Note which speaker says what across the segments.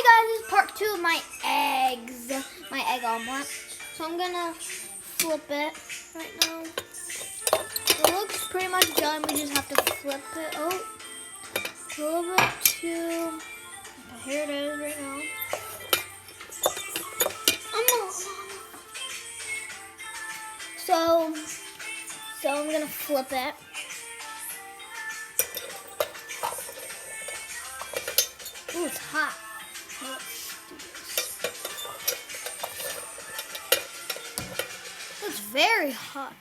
Speaker 1: guys, this is part 2 of my eggs, my egg omelet. So I'm gonna flip it right now. It looks pretty much done. We just have to flip it. Oh, a little bit too. Here it is right now. So I'm gonna flip it. Ooh, it's hot. Let's do this. It's very hot.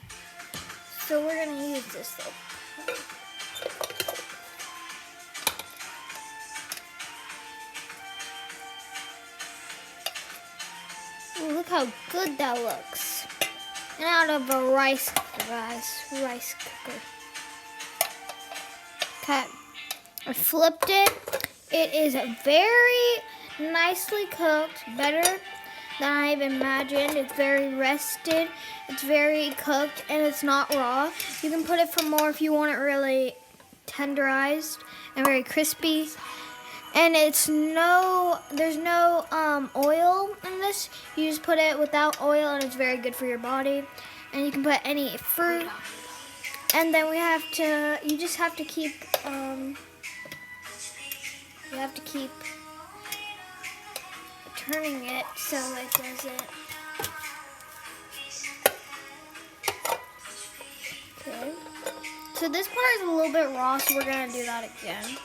Speaker 1: So we're gonna use this though. Ooh, look how good that looks. And out of a rice cooker, guys. Rice cooker. Okay. I flipped it. It is very nicely cooked. Better than I even imagined. It's very rested. It's very cooked and it's not raw. You can put it for more if you want it really tenderized and very crispy. And there's no oil in this. You just put it without oil and it's very good for your body. And you can put any fruit. And then you just have to keep, turning it so it doesn't. Okay. So this part is a little bit raw, so we're gonna do that again.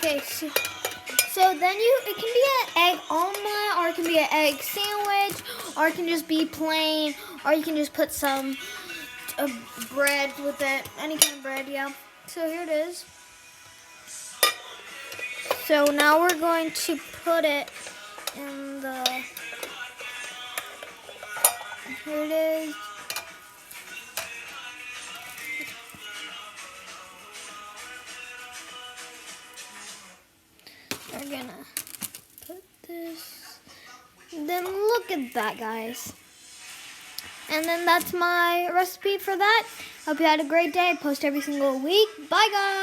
Speaker 1: Okay, so then it can be an egg omelet, or it can be an egg sandwich, or it can just be plain, or you can just put some bread with it, any kind of bread, yeah. So here it is. So now we're going to put it in the, here it is. We're gonna put this, then look at that, guys. And then that's my recipe for that. Hope you had a great day. I post every single week. Bye, guys.